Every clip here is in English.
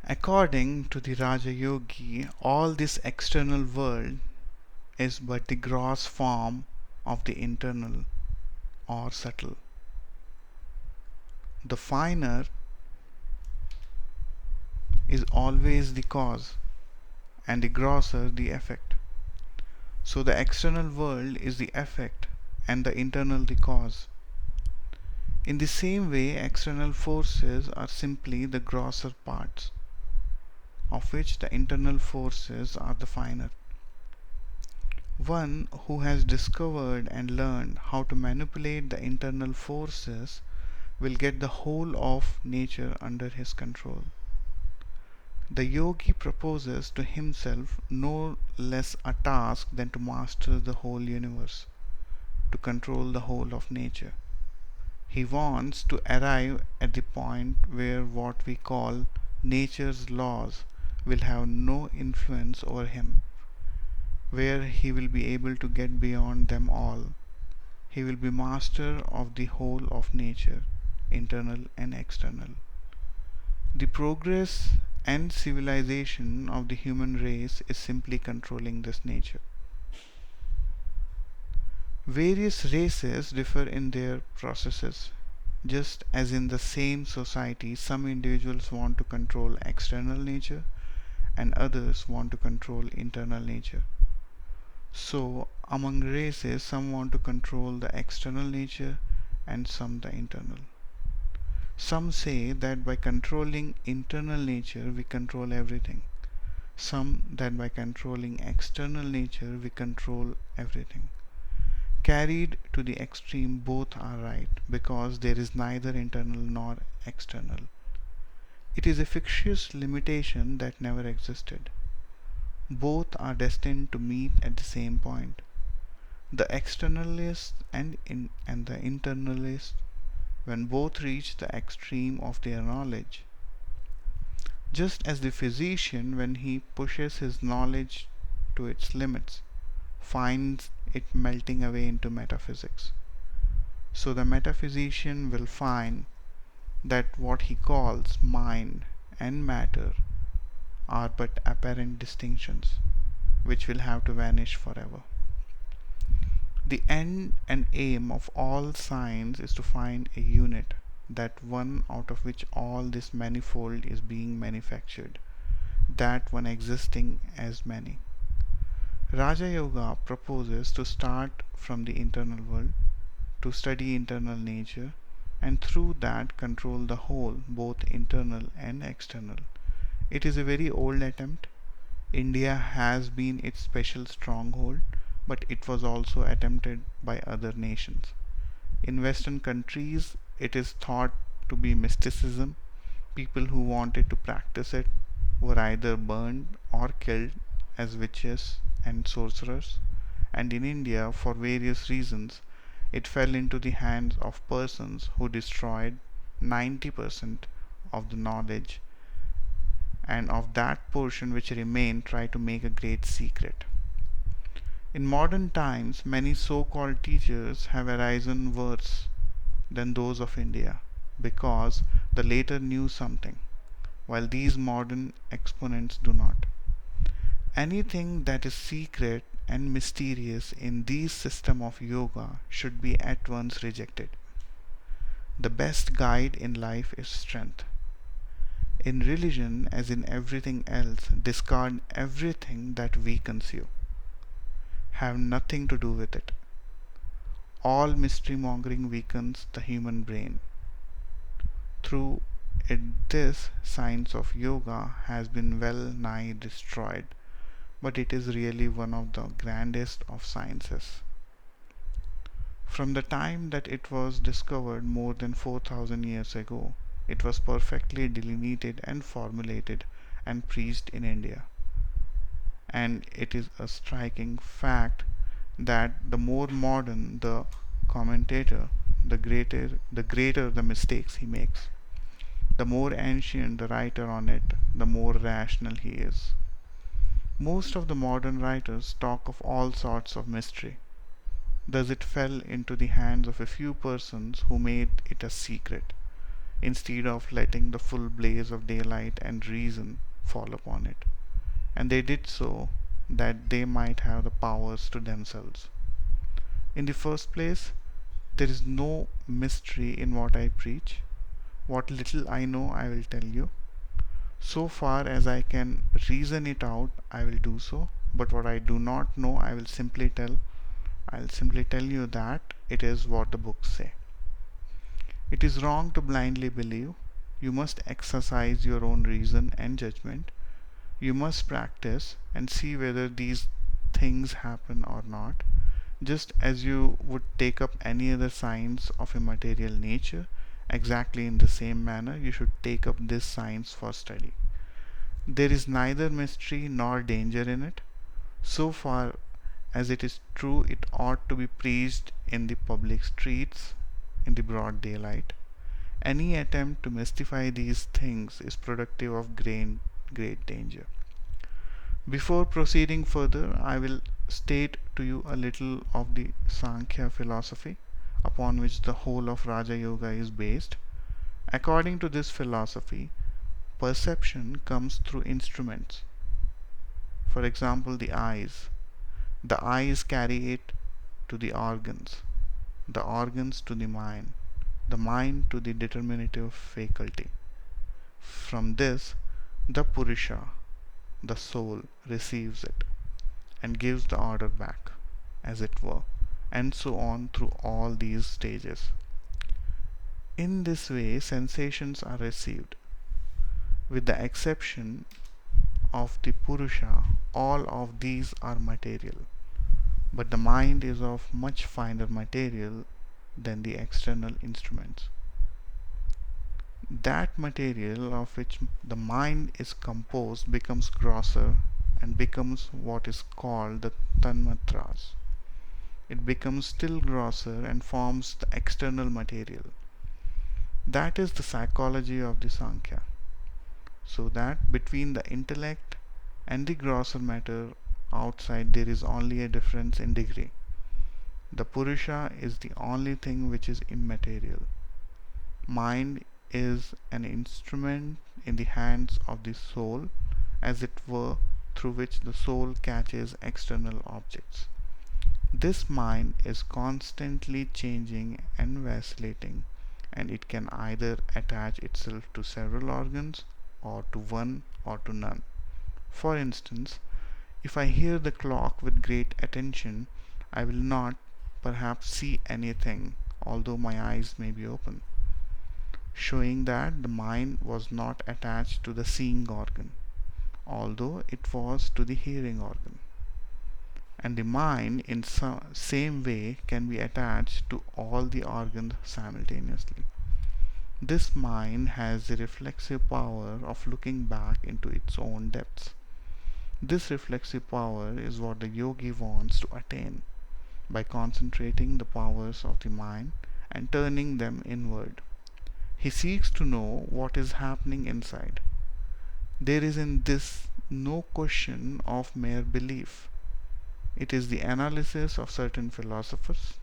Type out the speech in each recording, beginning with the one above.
According to the Raja Yogi, all this external world is but the gross form of the internal or subtle. The finer is always the cause and the grosser the effect. So the external world is the effect and the internal the cause. In the same way, external forces are simply the grosser parts, of which the internal forces are the finer. One who has discovered and learned how to manipulate the internal forces will get the whole of nature under his control. The yogi proposes to himself no less a task than to master the whole universe, to control the whole of nature. He wants to arrive at the point where what we call nature's laws will have no influence over him, where he will be able to get beyond them all. He will be master of the whole of nature, internal and external. The progress and civilization of the human race is simply controlling this nature. Various races differ in their processes. Just as in the same society, some individuals want to control external nature and others want to control internal nature. So, among races, some want to control the external nature and some the internal. Some say that by controlling internal nature we control everything. Some that by controlling external nature we control everything. Carried to the extreme, both are right because there is neither internal nor external. It is a fictitious limitation that never existed. Both are destined to meet at the same point. The externalist and the internalist, when both reach the extreme of their knowledge, just as the physician, when he pushes his knowledge to its limits, finds it melting away into metaphysics. So the metaphysician will find that what he calls mind and matter are but apparent distinctions, which will have to vanish forever. The end and aim of all science is to find a unit, that one out of which all this manifold is being manufactured, that one existing as many. Raja Yoga proposes to start from the internal world, to study internal nature, and through that control the whole, both internal and external. It is a very old attempt. India has been its special stronghold, but it was also attempted by other nations. In Western countries, it is thought to be mysticism. People who wanted to practice it were either burned or killed as witches and sorcerers. And in India, for various reasons, it fell into the hands of persons who destroyed 90% of the knowledge, and of that portion which remained try to make a great secret. In modern times, many so-called teachers have arisen worse than those of India, because the later knew something, while these modern exponents do not. Anything that is secret and mysterious in this system of yoga should be at once rejected. The best guide in life is strength. In religion, as in everything else, discard everything that weakens you. Have nothing to do with it. All mystery mongering weakens the human brain. Through it, this science of yoga has been well nigh destroyed, but it is really one of the grandest of sciences. From the time that it was discovered more than 4,000 years ago, it was perfectly delineated and formulated and preached in India. And it is a striking fact that the more modern the commentator, the greater the mistakes he makes. The more ancient the writer on it, the more rational he is. Most of the modern writers talk of all sorts of mystery. Thus it fell into the hands of a few persons who made it a secret. instead of letting the full blaze of daylight and reason fall upon it. And they did so that they might have the powers to themselves. In the first place, there is no mystery in what I preach. What little I know, I will tell you. So far as I can reason it out, I will do so. But what I do not know, I'll simply tell you that it is what the books say. It is wrong to blindly believe. You must exercise your own reason and judgment. You must practice and see whether these things happen or not. Just as you would take up any other science of a material nature, exactly in the same manner you should take up this science for study. There is neither mystery nor danger in it. So far as it is true, it ought to be preached in the public streets in the broad daylight. Any attempt to mystify these things is productive of great danger. Before proceeding further, I will state to you a little of the Sankhya philosophy upon which the whole of Raja Yoga is based. According to this philosophy, perception comes through instruments. For example, the eyes. The eyes carry it to the organs to the mind to the determinative faculty. From this, the Purusha, the soul, receives it and gives the order back, as it were, and so on through all these stages. In this way, sensations are received. With the exception of the Purusha, all of these are material, but the mind is of much finer material than the external instruments. That material of which the mind is composed becomes grosser and becomes what is called the tanmatras. It becomes still grosser and forms the external material. That is the psychology of the Sankhya. So that between the intellect and the grosser matter outside there is only a difference in degree. The Purusha is the only thing which is immaterial. Mind is an instrument in the hands of the soul, as it were, through which the soul catches external objects. This mind is constantly changing and vacillating, and it can either attach itself to several organs or to one or to none. For instance, if I hear the clock with great attention, I will not perhaps see anything, although my eyes may be open, showing that the mind was not attached to the seeing organ, although it was to the hearing organ. And the mind in same way can be attached to all the organs simultaneously. This mind has the reflexive power of looking back into its own depths. This reflexive power is what the yogi wants to attain by concentrating the powers of the mind and turning them inward. He seeks to know what is happening inside. There is in this no question of mere belief. It is the analysis of certain philosophers.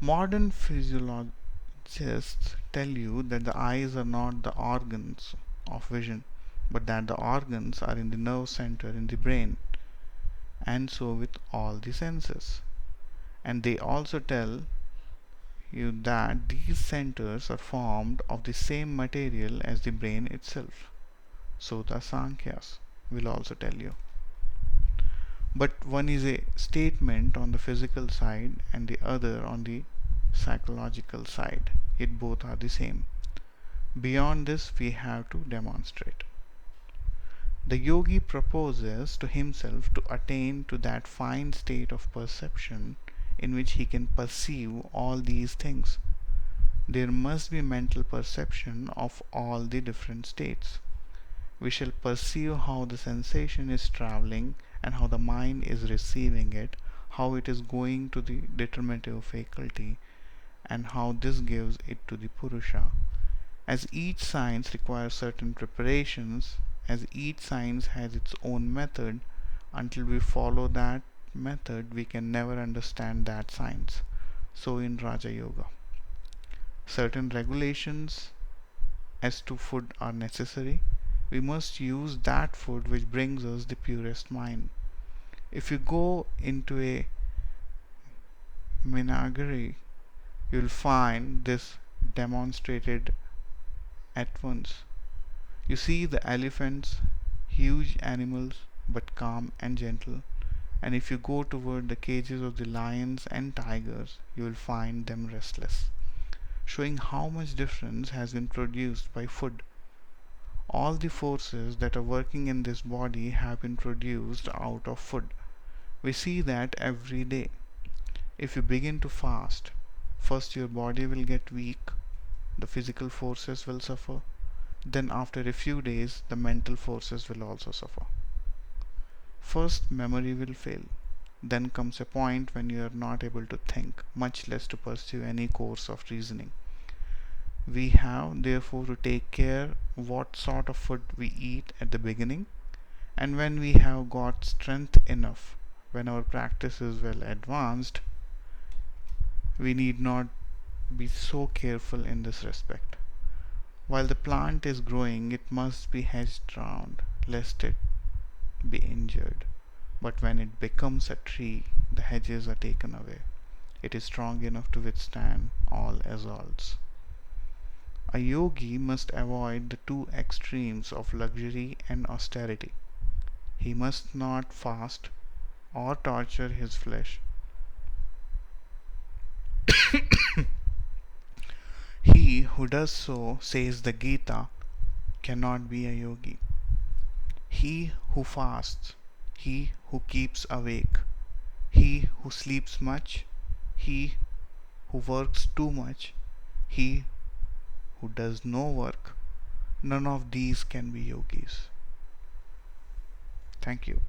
Modern physiologists tell you that the eyes are not the organs of vision, but that the organs are in the nerve center in the brain, and so with all the senses. And they also tell you that these centers are formed of the same material as the brain itself. So the Sankhya's will also tell you. But one is a statement on the physical side and the other on the psychological side. Yet both are the same. Beyond this, we have to demonstrate. The yogi proposes to himself to attain to that fine state of perception in which he can perceive all these things. There must be mental perception of all the different states. We shall perceive how the sensation is traveling and how the mind is receiving it, how it is going to the determinative faculty, and how this gives it to the Purusha. As each science requires certain preparations, as each science has its own method, until we follow that method, we can never understand that science. So in Raja Yoga. Certain regulations as to food are necessary. We must use that food which brings us the purest mind. If you go into a menagerie, you'll find this demonstrated at once. You see the elephants, huge animals but calm and gentle. And if you go toward the cages of the lions and tigers, you will find them restless, showing how much difference has been produced by food. All the forces that are working in this body have been produced out of food. We see that every day. If you begin to fast, first your body will get weak, the physical forces will suffer, then after a few days, the mental forces will also suffer. First, memory will fail. Then comes a point when you are not able to think, much less to pursue any course of reasoning. We have therefore to take care what sort of food we eat at the beginning, and when we have got strength enough, when our practice is well advanced, we need not be so careful in this respect. While the plant is growing, it must be hedged round, lest it be injured. But when it becomes a tree, the hedges are taken away. It is strong enough to withstand all assaults. A yogi must avoid the two extremes of luxury and austerity. He must not fast or torture his flesh. He who does so, says the Gita, cannot be a yogi. He who fasts, he who keeps awake, he who sleeps much, he who works too much, he who does no work, none of these can be yogis. Thank you.